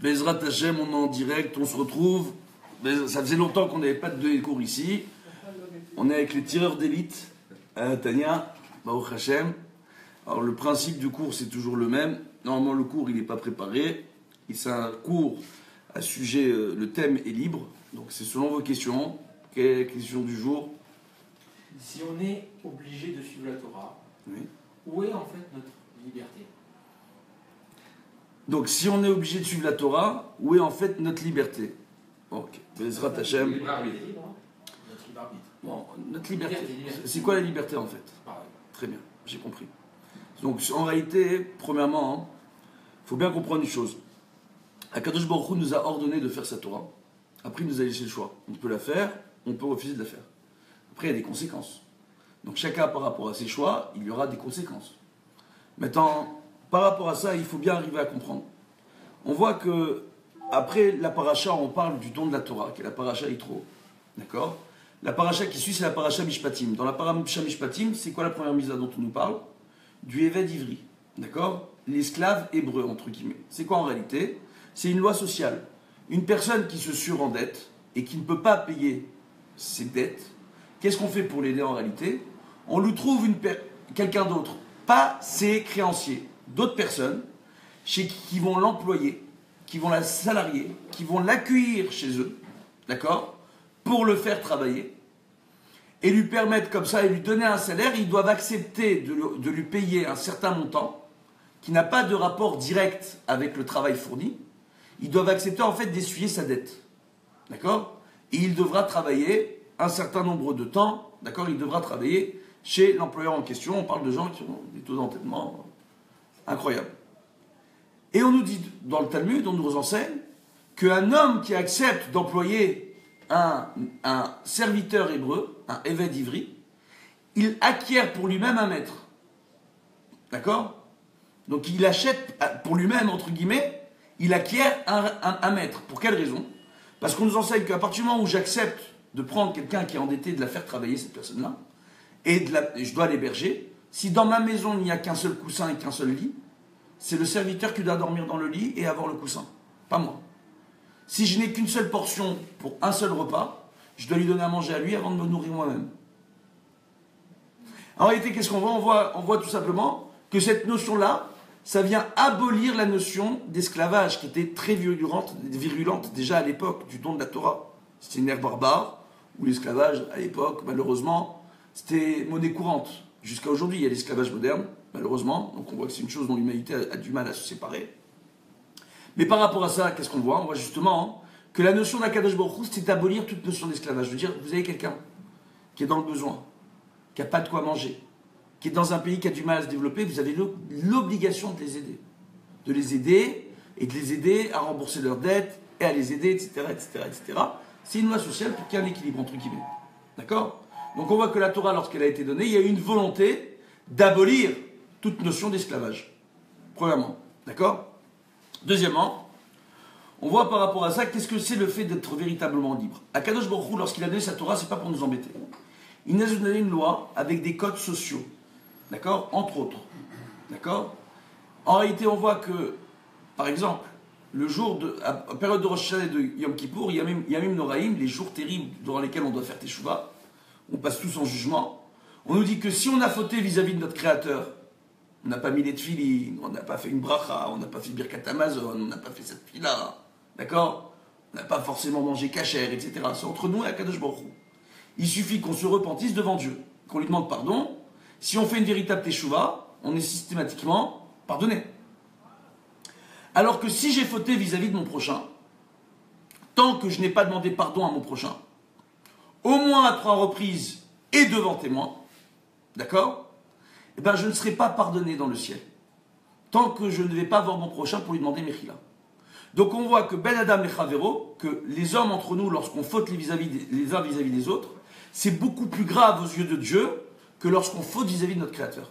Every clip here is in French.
Bezrat Hashem, on est en direct, on se retrouve. Ça faisait longtemps qu'on n'avait pas de cours ici. On est avec les tireurs d'élite, Tania, Baruch Hashem. Alors le principe du cours, c'est toujours le même. Normalement, le cours, il n'est pas préparé. C'est un cours à sujet, le thème est libre. Donc c'est selon vos questions. Quelle est la question du jour? Si on est obligé de suivre la Torah, oui. Où est en fait notre liberté? Donc si on est obligé de suivre la Torah, où est en fait notre liberté? Ok. Bezrat Hashem. Libre arbitre. Notre libre arbitre. Bon, notre liberté. Liberté. C'est quoi la liberté en fait? Pareil. Très bien, j'ai compris. Donc en réalité, premièrement, il faut bien comprendre une chose. Akadosh Baruch Hu nous a ordonné de faire sa Torah. Après, il nous a laissé le choix. On peut la faire, on peut refuser de la faire. Après, il y a des conséquences. Donc chacun, par rapport à ses choix, il y aura des conséquences. Maintenant, par rapport à ça, il faut bien arriver à comprendre. On voit que, après la paracha, on parle du don de la Torah, qui est la paracha Yitro. D'accord? La paracha qui suit, c'est la paracha Mishpatim. Dans la paracha Mishpatim, c'est quoi la première mise dont on nous parle? Du Eved Ivri. D'accord? L'esclave hébreu, entre guillemets. C'est quoi en réalité? C'est une loi sociale. Une personne qui se surendette et qui ne peut pas payer ses dettes, qu'est-ce qu'on fait pour l'aider en réalité? On lui trouve quelqu'un d'autre, pas ses créanciers, d'autres personnes qui vont l'employer, qui vont la salarier, qui vont l'accueillir chez eux, d'accord, pour le faire travailler, et lui permettre comme ça, et lui donner un salaire. Ils doivent accepter de lui payer un certain montant, qui n'a pas de rapport direct avec le travail fourni. Ils doivent accepter en fait d'essuyer sa dette, d'accord, et il devra travailler un certain nombre de temps, d'accord, il devra travailler chez l'employeur en question. On parle de gens qui ont des taux d'entêtement incroyables. Et on nous dit, dans le Talmud, on nous enseigne qu'un homme qui accepte d'employer un serviteur hébreu, un Eved Ivri, il acquiert pour lui-même un maître. D'accord? Donc il achète pour lui-même, entre guillemets, il acquiert un maître. Pour quelle raison? Parce qu'on nous enseigne qu'à partir du moment où j'accepte de prendre quelqu'un qui est endetté, de la faire travailler, cette personne-là, et je dois l'héberger, si dans ma maison il n'y a qu'un seul coussin et qu'un seul lit, c'est le serviteur qui doit dormir dans le lit et avoir le coussin, pas moi. Si je n'ai qu'une seule portion pour un seul repas, je dois lui donner à manger à lui avant de me nourrir moi-même. En réalité, qu'est-ce qu'on voit? On voit tout simplement que cette notion-là, ça vient abolir la notion d'esclavage qui était très virulente déjà à l'époque du don de la Torah. C'était une ère barbare où l'esclavage, à l'époque, malheureusement, c'était monnaie courante. Jusqu'à aujourd'hui, il y a l'esclavage moderne, malheureusement. Donc on voit que c'est une chose dont l'humanité a du mal à se séparer. Mais par rapport à ça, qu'est-ce qu'on voit? On voit justement que la notion d'Akadosh Baruch Hu, c'est d'abolir toute notion d'esclavage. Je veux dire, vous avez quelqu'un qui est dans le besoin, qui n'a pas de quoi manger, qui est dans un pays qui a du mal à se développer, vous avez l'obligation de les aider. De les aider, et de les aider à rembourser leurs dettes, et à les aider, etc., etc., etc. C'est une loi sociale pour qu'il y ait un équilibre, entre guillemets. D'accord? Donc on voit que la Torah, lorsqu'elle a été donnée, il y a eu une volonté d'abolir toute notion d'esclavage. Premièrement. D'accord? Deuxièmement, on voit par rapport à ça, qu'est-ce que c'est le fait d'être véritablement libre? Akadosh Baruch Hu, lorsqu'il a donné sa Torah, c'est pas pour nous embêter. Il nous a donné une loi avec des codes sociaux. D'accord? Entre autres. D'accord? En réalité, on voit que, par exemple, à période de Rosh Hashanah et de Yom Kippour, Yamim Noraïm, les jours terribles durant lesquels on doit faire Teshuvah, on passe tous en jugement. On nous dit que si on a fauté vis-à-vis de notre Créateur, on n'a pas mis les tefilines, on n'a pas fait une bracha, on n'a pas fait Birkat Hamazon, on n'a pas fait cette fila, d'accord? On n'a pas forcément mangé kasher, etc. C'est entre nous et Akadosh Baruch Hu. Il suffit qu'on se repentisse devant Dieu, qu'on lui demande pardon. Si on fait une véritable Teshuvah, on est systématiquement pardonné. Alors que si j'ai fauté vis-à-vis de mon prochain, tant que je n'ai pas demandé pardon à mon prochain, au moins à 3 reprises et devant témoin, d'accord? Eh bien, je ne serai pas pardonné dans le ciel. Tant que je ne vais pas voir mon prochain pour lui demander Mechila. Donc on voit que Ben Adam Lechavero, que les hommes entre nous, lorsqu'on faute les uns vis-à-vis des autres, c'est beaucoup plus grave aux yeux de Dieu que lorsqu'on faute vis-à-vis de notre Créateur.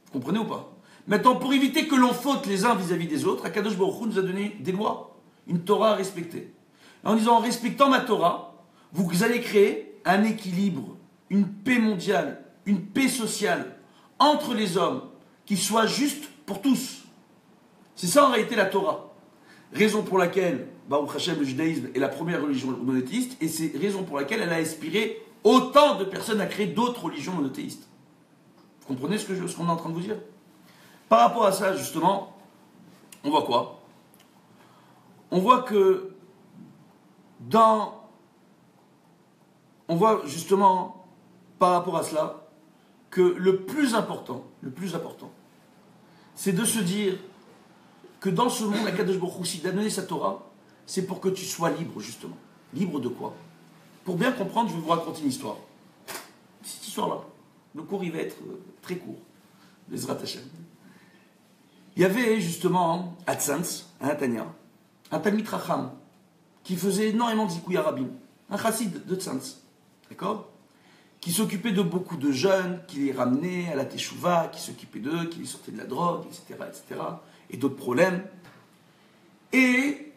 Vous comprenez ou pas? Maintenant, pour éviter que l'on faute les uns vis-à-vis des autres, Akadosh Baruch Hu nous a donné des lois, une Torah à respecter. En disant, en respectant ma Torah, vous allez créer un équilibre, une paix mondiale, une paix sociale entre les hommes qui soit juste pour tous. C'est ça en réalité la Torah. Raison pour laquelle, Baruch Hashem, le judaïsme est la première religion monothéiste, et c'est raison pour laquelle elle a inspiré autant de personnes à créer d'autres religions monothéistes. Vous comprenez ce qu'on est en train de vous dire? Par rapport à ça, justement, on voit quoi? On voit que on voit justement, par rapport à cela, que le plus important, c'est de se dire que dans ce monde, Akadosh Baruch Hu, s'il a donné sa Torah, c'est pour que tu sois libre, justement. Libre de quoi? Pour bien comprendre, je vais vous raconter une histoire. Cette histoire-là, le cours, il va être très court. Bezrat Hashem. Il y avait justement à Tzantz, à Natania, un Talmid Racham, qui faisait énormément de Zikouya Rabim. Un chassid de Tzantz. D'accord? Qui s'occupait de beaucoup de jeunes, qui les ramenait à la Teshuvah, qui s'occupait d'eux, qui les sortait de la drogue, etc., et d'autres problèmes. Et,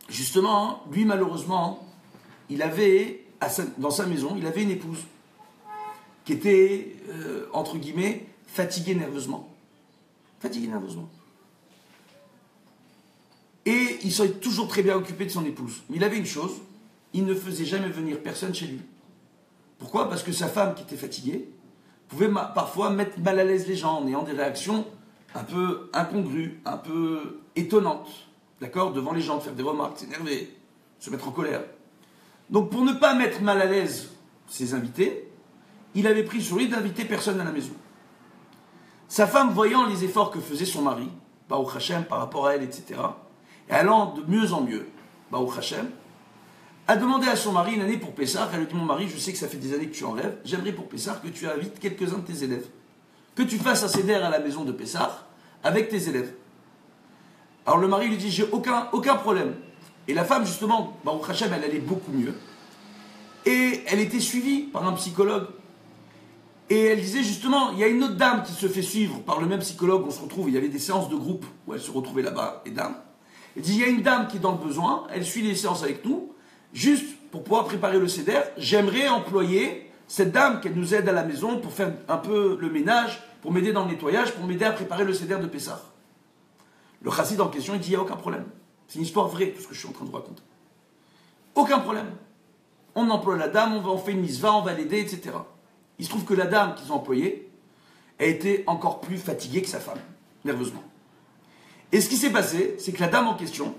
justement, lui, malheureusement, il avait, dans sa maison, il avait une épouse qui était, entre guillemets, fatiguée nerveusement. Et il s'est toujours très bien occupé de son épouse. Mais il avait une chose, il ne faisait jamais venir personne chez lui. Pourquoi? Parce que sa femme, qui était fatiguée, pouvait parfois mettre mal à l'aise les gens en ayant des réactions un peu incongrues, un peu étonnantes, d'accord, devant les gens, de faire des remarques, s'énerver, se mettre en colère. Donc pour ne pas mettre mal à l'aise ses invités, il avait pris sur lui d'inviter personne à la maison. Sa femme, voyant les efforts que faisait son mari, Baruch Hashem, par rapport à elle, etc., et allant de mieux en mieux, Baruch Hashem, a demandé à son mari une année pour Pessah. Elle lui dit: mon mari, je sais que ça fait des années que tu en rêves, j'aimerais pour Pessah que tu invites quelques-uns de tes élèves. Que tu fasses un seder à la maison de Pessah avec tes élèves. Alors le mari lui dit: j'ai aucun problème. Et la femme, justement, Baruch Hashem, elle allait beaucoup mieux. Et elle était suivie par un psychologue. Et elle disait justement, il y a une autre dame qui se fait suivre par le même psychologue, on se retrouve, il y avait des séances de groupe où elle se retrouvait là-bas, les dames. Elle dit: il y a une dame qui est dans le besoin, elle suit les séances avec nous, juste pour pouvoir préparer le seder, j'aimerais employer cette dame qu'elle nous aide à la maison pour faire un peu le ménage, pour m'aider dans le nettoyage, pour m'aider à préparer le seder de Pessah. Le chassid en question, il dit: il n'y a aucun problème. C'est une histoire vraie, tout ce que je suis en train de vous raconter. Aucun problème. On emploie la dame, on fait une misva, on va l'aider, etc. Il se trouve que la dame qu'ils ont employée a été encore plus fatiguée que sa femme, nerveusement. Et ce qui s'est passé, c'est que la dame en question,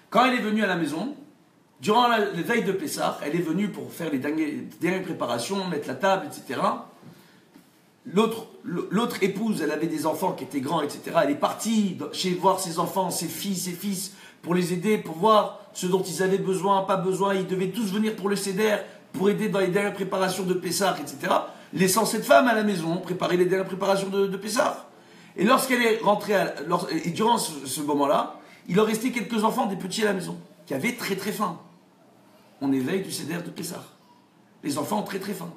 quand elle est venue à la maison, durant les veilles de Pessah, elle est venue pour faire les dernières préparations, mettre la table, etc. L'autre épouse, elle avait des enfants qui étaient grands, etc. Elle est partie voir ses enfants, ses fils, pour les aider, pour voir ce dont ils avaient besoin, pas besoin. Ils devaient tous venir pour le seder, pour aider dans les dernières préparations de Pessah, etc. Laissant cette femme à la maison, préparer les dernières préparations de Pessah. Et lorsqu'elle est rentrée, et durant ce moment-là, il leur restait quelques enfants, des petits à la maison, qui avaient très très faim. On est veille du seder de Pessah. Les enfants ont très très faim.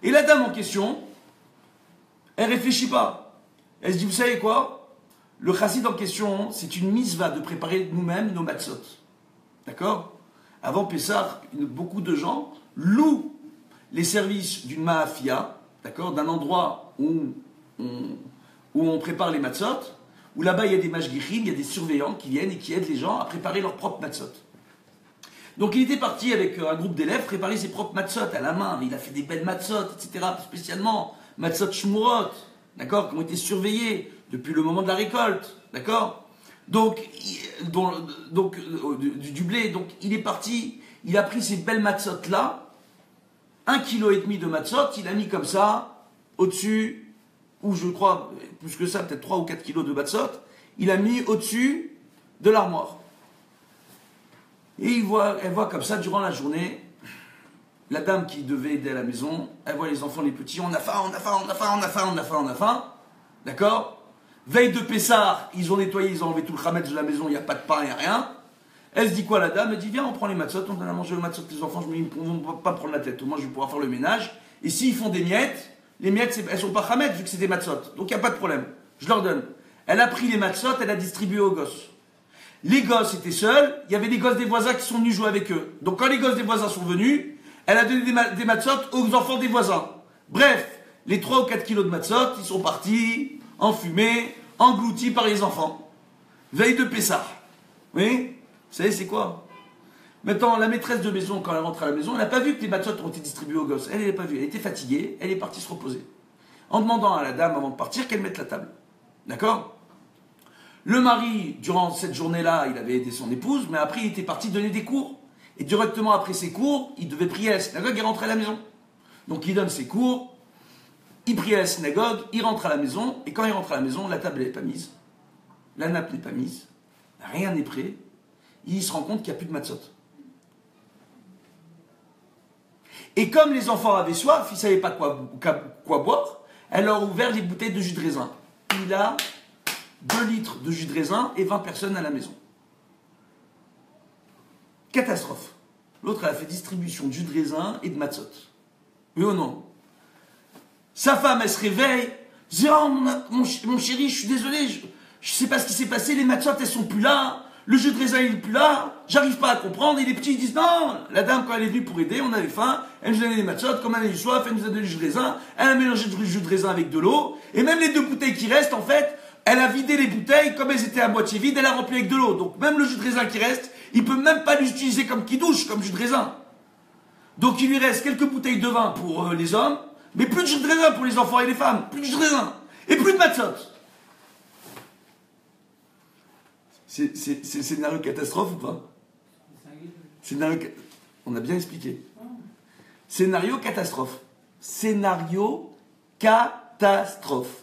Et la dame en question, elle réfléchit pas. Elle se dit: vous savez quoi? Le chassid en question, c'est une misva de préparer nous-mêmes nos matzot. D'accord? Avant Pessah, beaucoup de gens louent les services d'une maafia, d'accord, d'un endroit où on prépare les matzot, où là-bas il y a des mashgichim, il y a des surveillants qui viennent et qui aident les gens à préparer leurs propres matzot. Donc il était parti avec un groupe d'élèves préparer ses propres matzot à la main. Il a fait des belles matzot, etc. Spécialement matzot shmurot, d'accord, qui ont été surveillés depuis le moment de la récolte, d'accord. Donc du blé. Donc il est parti, il a pris ces belles matzot là, 1,5 kg de matzot, il a mis comme ça au-dessus, ou je crois plus que ça, peut-être 3 ou 4 kilos de matzot, il a mis au-dessus de l'armoire. Et elle voit comme ça, durant la journée, la dame qui devait aider à la maison, elle voit les enfants, les petits, on a faim, d'accord? Veille de Pessah, ils ont nettoyé, ils ont enlevé tout le khametz de la maison, il n'y a pas de pain, il n'y a rien. Elle se dit quoi, la dame? Elle dit: viens, on prend les matzot, on donne à manger le matzot des enfants, ils ne vont pas prendre la tête, au moins je vais pouvoir faire le ménage. Et s'ils font des miettes, les miettes, elles ne sont pas khametz vu que c'est des matzot, donc il n'y a pas de problème, je leur donne. Elle a pris les matzot, elle a distribué aux gosses. Les gosses étaient seuls, il y avait des gosses des voisins qui sont venus jouer avec eux. Donc quand les gosses des voisins sont venus, elle a donné des matzot aux enfants des voisins. Bref, les 3 ou 4 kilos de matzot, ils sont partis, enfumés, engloutis par les enfants. Veille de Pessah. Oui? Vous savez, c'est quoi? Maintenant, la maîtresse de maison, quand elle rentre à la maison, elle n'a pas vu que les matzot ont été distribués aux gosses. Elle n'a pas vu. Elle était fatiguée, elle est partie se reposer. En demandant à la dame, avant de partir, qu'elle mette la table. D'accord? Le mari, durant cette journée-là, il avait aidé son épouse, mais après, il était parti donner des cours. Et directement après ses cours, il devait prier à la synagogue et rentrer à la maison. Donc, il donne ses cours, il prie à la synagogue, il rentre à la maison, et quand il rentre à la maison, la table n'est pas mise, la nappe n'est pas mise, rien n'est prêt, il se rend compte qu'il n'y a plus de matzot. Et comme les enfants avaient soif, ils ne savaient pas quoi boire, elle leur a ouvert les bouteilles de jus de raisin. Il a 2 litres de jus de raisin et 20 personnes à la maison. Catastrophe. L'autre, elle a fait distribution de jus de raisin et de matzot. Oui ou non? Sa femme, elle se réveille, dit « Oh, mon chéri, je suis désolé, je ne sais pas ce qui s'est passé, les matzot, elles sont plus là, le jus de raisin, il est plus là, j'arrive pas à comprendre. » Et les petits, ils disent « Non, la dame, quand elle est venue pour aider, on avait faim, elle nous a donné des matzot, comme elle a eu soif, elle nous a donné du jus de raisin, elle a mélangé du jus de raisin avec de l'eau, et même les 2 bouteilles qui restent, en fait, elle a vidé les bouteilles, comme elles étaient à moitié vides, elle a rempli avec de l'eau. Donc même le jus de raisin qui reste, il peut même pas l'utiliser comme kidouche, comme jus de raisin. Donc il lui reste quelques bouteilles de vin pour les hommes, mais plus de jus de raisin pour les enfants et les femmes, plus de jus de raisin, et plus de matzot. C'est scénario catastrophe ou pas? On a bien expliqué. Scénario catastrophe. Scénario catastrophe.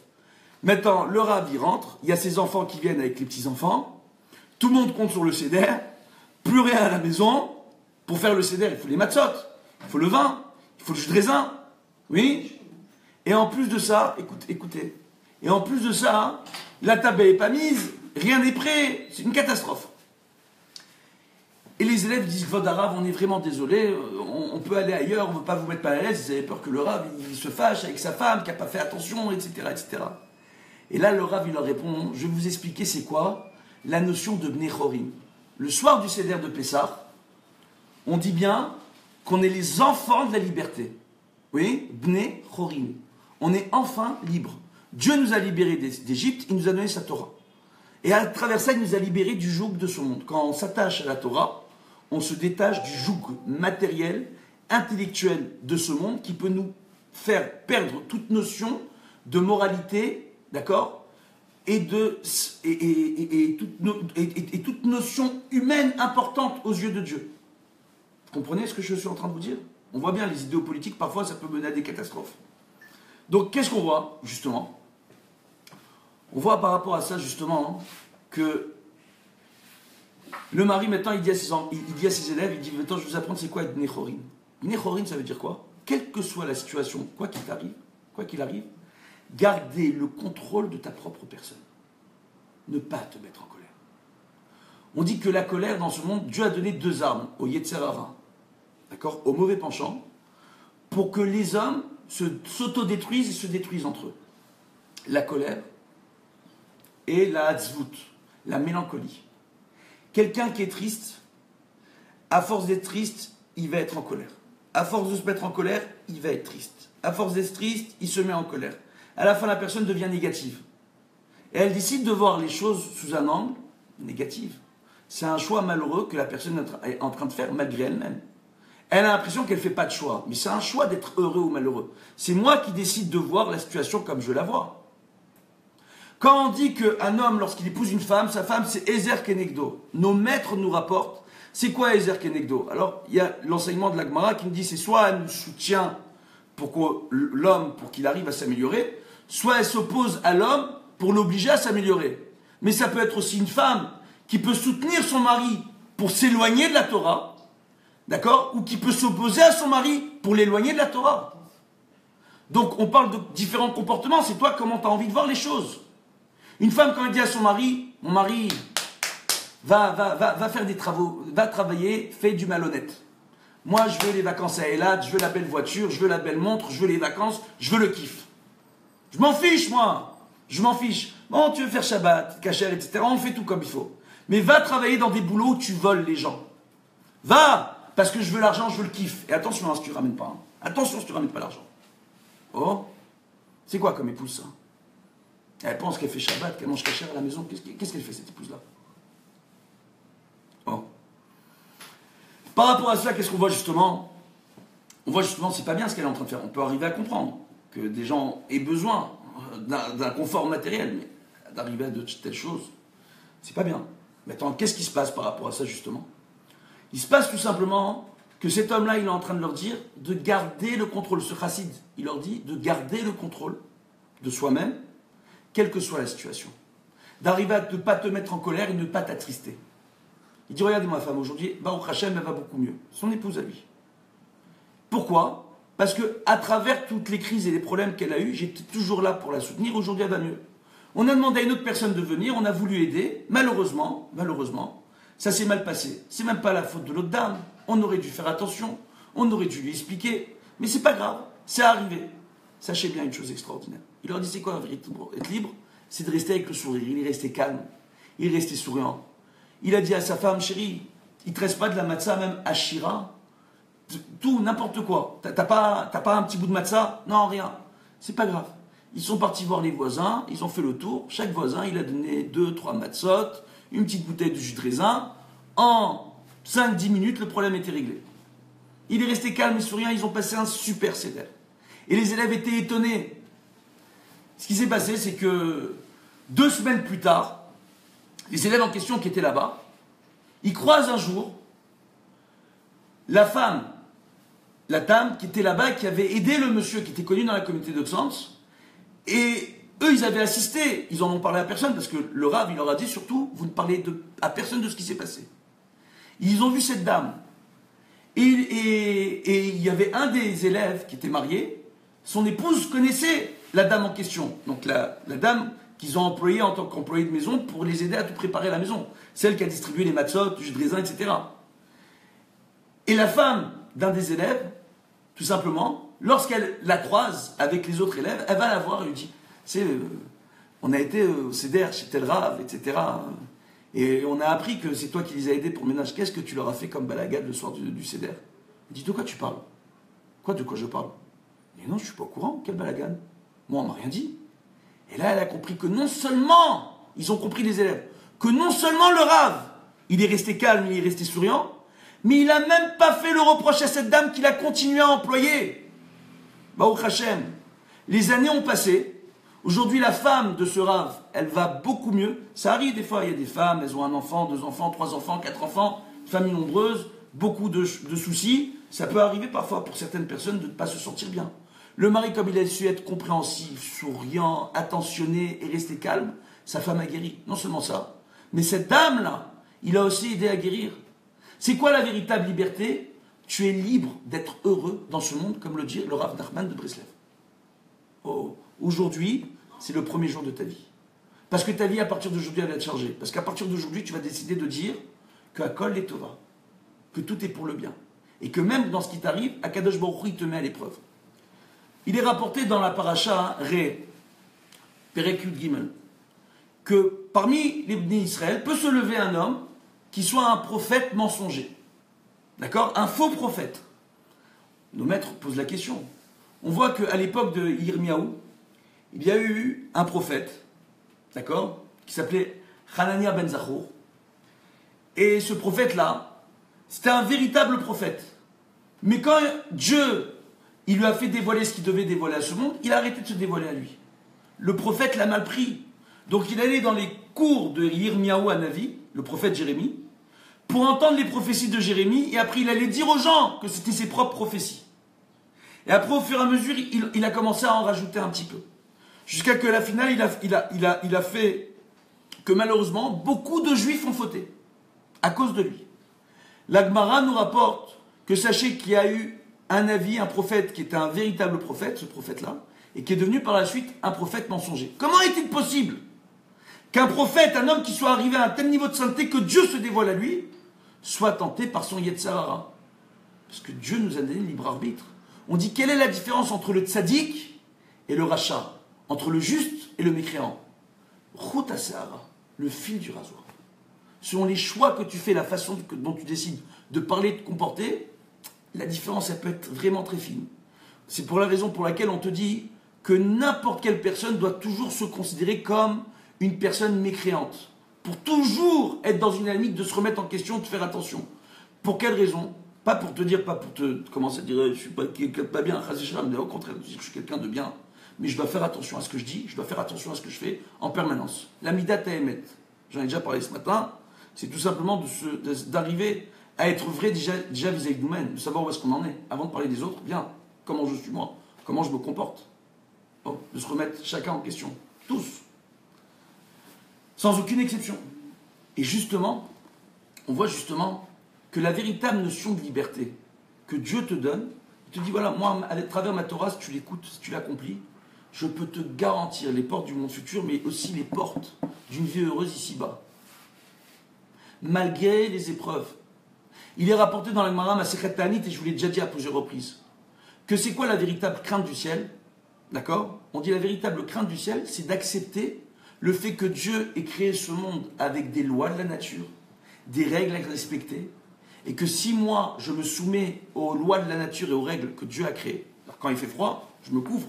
Maintenant, le Rav, il rentre, il y a ses enfants qui viennent avec les petits-enfants, tout le monde compte sur le seder, plus rien à la maison. Pour faire le seder, il faut les matzot, il faut le vin, il faut le jus de raisin, oui. Et en plus de ça, écoutez, et en plus de ça, la table n'est pas mise, rien n'est prêt, c'est une catastrophe. Et les élèves disent, Kvod Harav, on est vraiment désolé, on peut aller ailleurs, on ne veut pas vous mettre mal à l'aise, ils avaient peur que le Rav il se fâche avec sa femme, qui n'a pas fait attention, etc., etc. Et là, le Rav, il leur répond, je vais vous expliquer c'est quoi la notion de Bnei Chorim. Le soir du Seder de Pessah, on dit bien qu'on est les enfants de la liberté. Oui, Bnei Chorim. On est enfin libres. Dieu nous a libérés d'Égypte, il nous a donné sa Torah. Et à travers ça, il nous a libérés du joug de ce monde. Quand on s'attache à la Torah, on se détache du joug matériel, intellectuel de ce monde qui peut nous faire perdre toute notion de moralité, d'accord, et toute notion humaine importante aux yeux de Dieu. Vous comprenez ce que je suis en train de vous dire? On voit bien les idéaux politiques, parfois ça peut mener à des catastrophes. Donc qu'est-ce qu'on voit, justement? On voit par rapport à ça, justement, que le mari, maintenant, il dit à ses élèves, il dit, maintenant, je vais vous apprendre c'est quoi être Bnei Chorim. Bnei Chorim, ça veut dire quoi? Quelle que soit la situation, quoi qu'il arrive, garder le contrôle de ta propre personne. Ne pas te mettre en colère. On dit que la colère, dans ce monde, Dieu a donné 2 armes, au Yetzer Hara, d'accord, au mauvais penchant, pour que les hommes s'autodétruisent et se détruisent entre eux. La colère et la hatzvut, la mélancolie. Quelqu'un qui est triste, à force d'être triste, il va être en colère. À force de se mettre en colère, il va être triste. À force d'être triste, il se met en colère. À la fin, la personne devient négative. Et elle décide de voir les choses sous un angle négatif. C'est un choix malheureux que la personne est en train de faire malgré elle-même. Elle a l'impression qu'elle ne fait pas de choix. Mais c'est un choix d'être heureux ou malheureux. C'est moi qui décide de voir la situation comme je la vois. Quand on dit qu'un homme, lorsqu'il épouse une femme, sa femme c'est Ezer Kenegdo. Nos maîtres nous rapportent, c'est quoi Ezer Kenegdo? Alors, il y a l'enseignement de la Gemara qui nous dit, c'est soit elle nous soutient pour que l'homme, pour qu'il arrive à s'améliorer, soit elle s'oppose à l'homme pour l'obliger à s'améliorer. Mais ça peut être aussi une femme qui peut soutenir son mari pour s'éloigner de la Torah, d'accord? Ou qui peut s'opposer à son mari pour l'éloigner de la Torah. Donc on parle de différents comportements, c'est toi comment tu as envie de voir les choses. Une femme quand elle dit à son mari, mon mari, va faire des travaux, va travailler, fais du malhonnête. Moi je veux les vacances à Eilat, je veux la belle voiture, je veux la belle montre, je veux les vacances, je veux le kiff. Je m'en fiche moi, je m'en fiche. Bon, tu veux faire Shabbat, Kasher, etc. On fait tout comme il faut. Mais va travailler dans des boulots où tu voles les gens. Va, parce que je veux l'argent, je veux le kiff. Et attention, hein, si tu ne ramènes pas. Hein. Attention si tu ne ramènes pas l'argent. Oh, c'est quoi comme épouse ça? Elle pense qu'elle fait Shabbat, qu'elle mange Kasher à la maison. Qu'est-ce qu'elle fait cette épouse-là? Par rapport à cela, qu'est-ce qu'on voit justement? On voit justement, c'est pas bien ce qu'elle est en train de faire. On peut arriver à comprendre que des gens aient besoin d'un confort matériel, mais d'arriver à de telles choses, c'est pas bien. Mais attends, qu'est-ce qui se passe par rapport à ça justement? Il se passe tout simplement que cet homme-là, il est en train de leur dire de garder le contrôle. Ce chassid, il leur dit de garder le contrôle de soi-même, quelle que soit la situation. D'arriver à ne pas te mettre en colère et ne pas t'attrister. Il dit, regardez ma femme aujourd'hui, Baruch Hashem, elle va beaucoup mieux. Son épouse à lui. Pourquoi? Parce que à travers toutes les crises et les problèmes qu'elle a eus, j'étais toujours là pour la soutenir. Aujourd'hui, elle va mieux. On a demandé à une autre personne de venir, on a voulu aider. Malheureusement, ça s'est mal passé. C'est même pas la faute de l'autre dame. On aurait dû faire attention. On aurait dû lui expliquer. Mais c'est pas grave. C'est arrivé. Sachez bien une chose extraordinaire. Il leur dit, c'est quoi être libre? C'est de rester avec le sourire. Il est resté calme. Il est resté souriant. Il a dit à sa femme, chérie, il ne te reste pas de la matzah, même Ashira. Tout, n'importe quoi. T'as pas un petit bout de matzah? Non, rien. C'est pas grave. Ils sont partis voir les voisins, ils ont fait le tour. Chaque voisin, il a donné 2-3 matzot, une petite bouteille de jus de raisin. En 5-10 minutes, le problème était réglé. Il est resté calme et souriant, ils ont passé un super seder. Et les élèves étaient étonnés. Ce qui s'est passé, c'est que 2 semaines plus tard, les élèves en question qui étaient là-bas, ils croisent un jour la femme, la dame qui était là-bas, qui avait aidé le monsieur qui était connu dans la communauté d'Oxens. Et eux, ils avaient assisté, ils en ont parlé à personne, parce que le Rav, il leur a dit surtout, vous ne parlez à personne de ce qui s'est passé. Ils ont vu cette dame. Et il y avait un des élèves qui était marié, son épouse connaissait la dame en question. Donc la dame qu'ils ont employée en tant qu'employée de maison pour les aider à tout préparer à la maison. Celle qui a distribué les matzot, le jus de raisin, etc. Et la femme d'un des élèves, tout simplement, lorsqu'elle la croise avec les autres élèves, elle va la voir et lui dit, on a été au Seder chez tel Rav, etc. Et on a appris que c'est toi qui les as aidés pour le ménage. Qu'est-ce que tu leur as fait comme balagade le soir du Seder? Il dit, de quoi tu parles? De quoi je parle? Il dit, non, je ne suis pas au courant. Quelle balagade? Moi, on m'a rien dit. Et là, elle a compris que non seulement, ils ont compris les élèves, que non seulement le Rav, il est resté calme, il est resté souriant, mais il n'a même pas fait le reproche à cette dame qu'il a continué à employer. Baruch Hashem. Les années ont passé. Aujourd'hui, la femme de ce Rav, elle va beaucoup mieux. Ça arrive des fois, il y a des femmes, elles ont un enfant, 2 enfants, 3 enfants, 4 enfants, famille nombreuse, beaucoup de soucis. Ça peut arriver parfois pour certaines personnes de ne pas se sentir bien. Le mari, comme il a su être compréhensif, souriant, attentionné et resté calme, sa femme a guéri. Non seulement ça, mais cette dame-là, il a aussi aidé à guérir. C'est quoi la véritable liberté? Tu es libre d'être heureux dans ce monde, comme le dit le Rav Nachman de Breslev. Oh, aujourd'hui, c'est le premier jour de ta vie. Parce que ta vie, à partir d'aujourd'hui, elle va être chargée. Parce qu'à partir d'aujourd'hui, tu vas décider de dire que Hakol est Tova, que tout est pour le bien. Et que même dans ce qui t'arrive, Akadosh Baruch Hu, il te met à l'épreuve. Il est rapporté dans la paracha Ré, Perek Yud Gimel, que parmi les Bnei Israël peut se lever un homme qui soit un prophète mensonger. D'accord? Un faux prophète. Nos maîtres posent la question. On voit qu'à l'époque de Yirmiyahu, il y a eu un prophète, d'accord, qui s'appelait Hanania ben Zachour. Et ce prophète-là, c'était un véritable prophète. Mais quand Dieu, il lui a fait dévoiler ce qu'il devait dévoiler à ce monde, il a arrêté de se dévoiler à lui. Le prophète l'a mal pris. Donc il allait dans les cours de Yirmiyahu Hanavi, le prophète Jérémie, pour entendre les prophéties de Jérémie, et après il allait dire aux gens que c'était ses propres prophéties. Et après, au fur et à mesure, il a commencé à en rajouter un petit peu. Jusqu'à que la finale, il a fait que malheureusement, beaucoup de juifs ont fauté à cause de lui. La Gemara nous rapporte que sachez qu'il y a eu un avis, un prophète qui était un véritable prophète, ce prophète-là, et qui est devenu par la suite un prophète mensonger. Comment est-il possible qu'un prophète, un homme qui soit arrivé à un tel niveau de sainteté que Dieu se dévoile à lui, soit tenté par son Yetzer Hara? Parce que Dieu nous a donné le libre arbitre. On dit quelle est la différence entre le tzaddik et le rachat, entre le juste et le mécréant? Chut HaSehara, le fil du rasoir. Selon les choix que tu fais, la façon dont tu décides de parler, de te comporter, la différence, elle peut être vraiment très fine. C'est pour la raison pour laquelle on te dit que n'importe quelle personne doit toujours se considérer comme une personne mécréante. Pour toujours être dans une dynamique de se remettre en question, de faire attention. Pour quelle raison? Pas pour te dire, pas pour te commencer à dire je suis pas quelqu'un de pas bien, mais au contraire, je suis quelqu'un de bien. Mais je dois faire attention à ce que je dis, je dois faire attention à ce que je fais en permanence. La midat ta'emet, j'en ai déjà parlé ce matin, c'est tout simplement d'arriver à être vrai déjà vis-à-vis de nous-mêmes, de savoir où est-ce qu'on en est. Avant de parler des autres, bien, comment je suis moi, comment je me comporte. Bon, de se remettre chacun en question, tous, sans aucune exception. Et justement, on voit justement que la véritable notion de liberté que Dieu te donne, il te dit voilà, moi, à travers ma Torah, si tu l'écoutes, si tu l'accomplis, je peux te garantir les portes du monde futur, mais aussi les portes d'une vie heureuse ici-bas. Malgré les épreuves. Il est rapporté dans la Gemara Masechet Ta'anit, et je vous l'ai déjà dit à plusieurs reprises, que c'est quoi la véritable crainte du ciel? D'accord? On dit la véritable crainte du ciel, c'est d'accepter le fait que Dieu ait créé ce monde avec des lois de la nature, des règles à respecter, et que si moi, je me soumets aux lois de la nature et aux règles que Dieu a créées, alors quand il fait froid, je me couvre.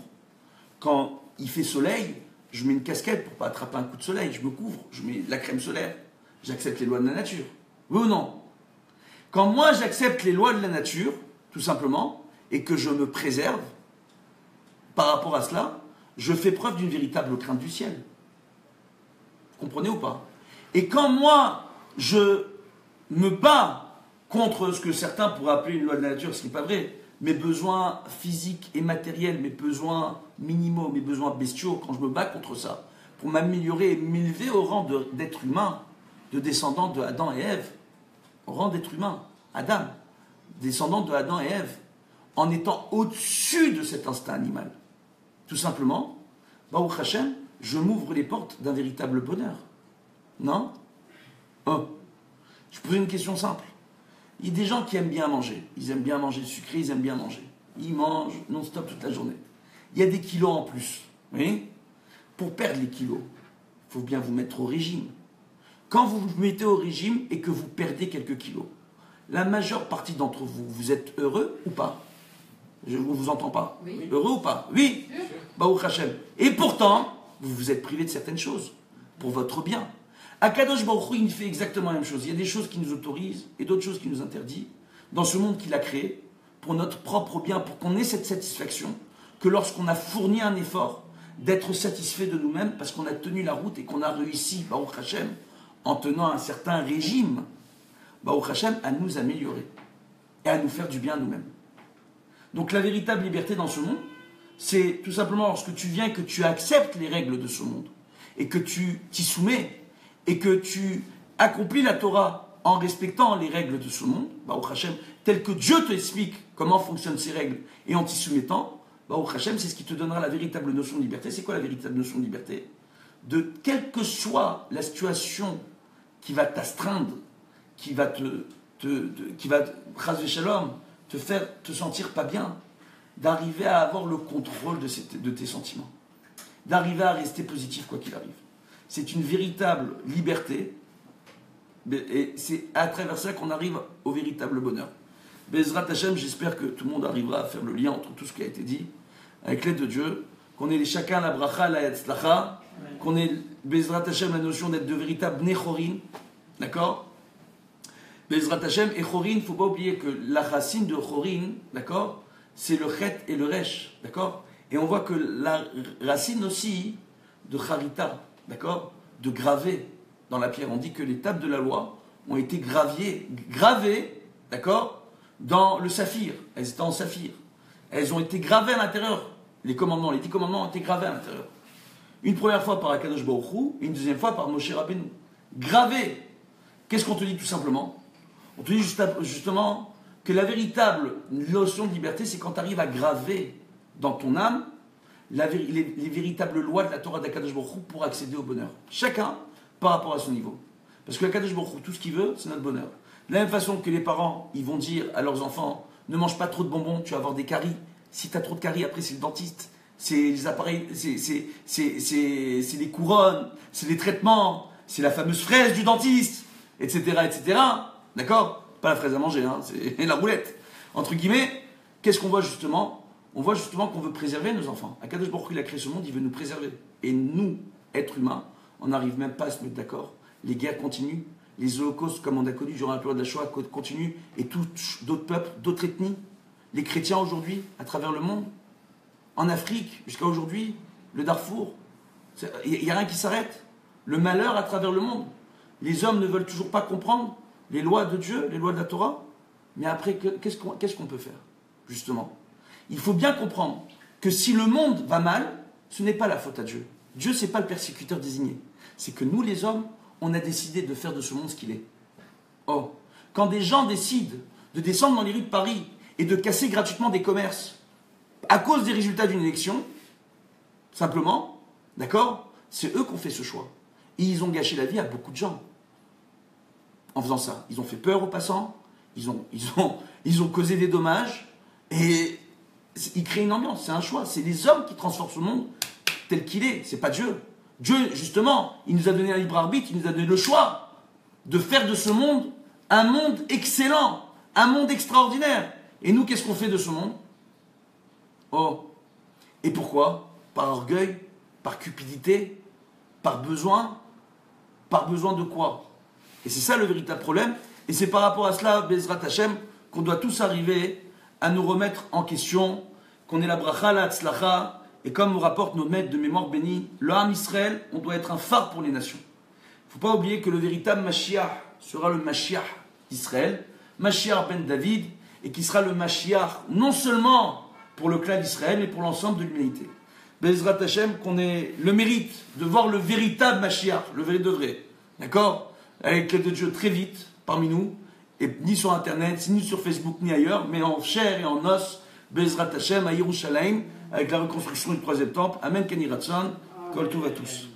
Quand il fait soleil, je mets une casquette pour ne pas attraper un coup de soleil, je me couvre, je mets de la crème solaire. J'accepte les lois de la nature. Oui ou non? Quand moi, j'accepte les lois de la nature, tout simplement, et que je me préserve, par rapport à cela, je fais preuve d'une véritable crainte du ciel. Vous comprenez ou pas? Et quand moi, je me bats contre ce que certains pourraient appeler une loi de la nature, ce qui n'est pas vrai, mes besoins physiques et matériels, mes besoins minimaux, mes besoins bestiaux, quand je me bats contre ça, pour m'améliorer et m'élever au rang d'être humain, de descendant de Adam et Ève, au rang d'être humain, Adam, descendant de Adam et Ève, en étant au-dessus de cet instinct animal. Tout simplement, Baruch Hashem, je m'ouvre les portes d'un véritable bonheur. Non? Je pose une question simple. Il y a des gens qui aiment bien manger. Ils aiment bien manger sucré, ils aiment bien manger. Ils mangent non-stop toute la journée. Il y a des kilos en plus. Oui? Pour perdre les kilos, il faut bien vous mettre au régime. Quand vous vous mettez au régime et que vous perdez quelques kilos, la majeure partie d'entre vous, vous êtes heureux ou pas? Je ne vous entends pas. Oui. Heureux ou pas? Oui. Baruch Hashem. Et pourtant, vous vous êtes privé de certaines choses pour votre bien. Akadosh Baruch Hu, il fait exactement la même chose. Il y a des choses qui nous autorisent et d'autres choses qui nous interdisent dans ce monde qu'il a créé pour notre propre bien, pour qu'on ait cette satisfaction que lorsqu'on a fourni un effort, d'être satisfait de nous-mêmes parce qu'on a tenu la route et qu'on a réussi, Baruch Hashem, en tenant un certain régime, Baruch Hashem, à nous améliorer et à nous faire du bien à nous-mêmes. Donc la véritable liberté dans ce monde, c'est tout simplement lorsque tu viens et que tu acceptes les règles de ce monde et que tu t'y soumets et que tu accomplis la Torah en respectant les règles de ce monde, Baruch Hashem, tel que Dieu te explique comment fonctionnent ces règles et en t'y soumettant, Baruch Hashem, c'est ce qui te donnera la véritable notion de liberté. C'est quoi la véritable notion de liberté? De quelle que soit la situation qui va t'astreindre, qui va qui va, chas v'shalom, te faire te sentir pas bien, d'arriver à avoir le contrôle de tes sentiments, d'arriver à rester positif quoi qu'il arrive. C'est une véritable liberté, et c'est à travers ça qu'on arrive au véritable bonheur. Bezrat Hashem, j'espère que tout le monde arrivera à faire le lien entre tout ce qui a été dit, avec l'aide de Dieu, qu'on ait chacun la bracha, la yatzlacha, qu'on ait Bezrat Hashem la notion d'être de véritable nechorin, d'accord? Bezrat Hashem, et chorin, il ne faut pas oublier que la racine de chorin, d'accord, c'est le chet et le resh, d'accord? Et on voit que la racine aussi de charita, d'accord, de graver dans la pierre. On dit que les tables de la loi ont été gravées, d'accord, dans le saphir. Elles étaient en saphir. Elles ont été gravées à l'intérieur. Les 10 commandements ont été gravés à l'intérieur. Une première fois par Akadosh Baruch Hu, et une deuxième fois par Moshe Rabbeinu. Gravés. Qu'est-ce qu'on te dit tout simplement? On te dit justement que la véritable notion de liberté, c'est quand tu arrives à graver dans ton âme les véritables lois de la Torah d'Akadosh Baruch Hu pour accéder au bonheur. Chacun par rapport à son niveau. Parce que Akadosh Baruch Hu, tout ce qu'il veut, c'est notre bonheur. De la même façon que les parents, ils vont dire à leurs enfants, ne mange pas trop de bonbons, tu vas avoir des caries. Si tu as trop de caries, après c'est le dentiste, c'est les appareils, c'est les couronnes, c'est les traitements, c'est la fameuse fraise du dentiste, etc., etc. D'accord? Pas la fraise à manger, hein, c'est la roulette. Entre guillemets, qu'est-ce qu'on voit justement? On voit justement qu'on veut préserver nos enfants. Akadosh Baruch Hu, il a créé ce monde, il veut nous préserver. Et nous, êtres humains, on n'arrive même pas à se mettre d'accord. Les guerres continuent, les holocaustes comme on a connu durant la période de la Shoah continuent et touchent d'autres peuples, d'autres ethnies. Les chrétiens aujourd'hui, à travers le monde, en Afrique, jusqu'à aujourd'hui, le Darfour, il n'y a rien qui s'arrête. Le malheur à travers le monde. Les hommes ne veulent toujours pas comprendre les lois de Dieu, les lois de la Torah. Mais après, qu'est-ce qu'on peut faire, justement? Il faut bien comprendre que si le monde va mal, ce n'est pas la faute à Dieu. Dieu, ce n'est pas le persécuteur désigné. C'est que nous, les hommes, on a décidé de faire de ce monde ce qu'il est. Oh, quand des gens décident de descendre dans les rues de Paris et de casser gratuitement des commerces à cause des résultats d'une élection, simplement, d'accord, c'est eux qui ont fait ce choix. Et ils ont gâché la vie à beaucoup de gens. En faisant ça, ils ont fait peur aux passants, ils ont causé des dommages, et ils créent une ambiance. C'est un choix. C'est les hommes qui transforment ce monde tel qu'il est. C'est pas Dieu. Dieu, justement, il nous a donné un libre arbitre, il nous a donné le choix de faire de ce monde un monde excellent, un monde extraordinaire. Et nous, qu'est-ce qu'on fait de ce monde? Oh. Et pourquoi? Par orgueil, par cupidité, par besoin de quoi? Et c'est ça le véritable problème. Et c'est par rapport à cela, Bezrat Hashem, qu'on doit tous arriver à nous remettre en question, qu'on ait la bracha, la tzlacha, et comme nous rapportent nos maîtres de mémoire bénis, le Ham Israël, on doit être un phare pour les nations. Il ne faut pas oublier que le véritable Mashiach sera le Mashiach d'Israël, Mashiach ben David, et qui sera le Mashiach non seulement pour le clan d'Israël, mais pour l'ensemble de l'humanité. Bezrat Hashem, qu'on ait le mérite de voir le véritable Mashiach, le vrai de vrai, d'accord? Avec l'aide de Dieu très vite, parmi nous, et ni sur Internet, ni sur Facebook, ni ailleurs, mais en chair et en os, Bezrat Hashem, à Yerushalayim, avec la reconstruction du troisième temple. Amen, Keni Ratson, Kol Tov à tous.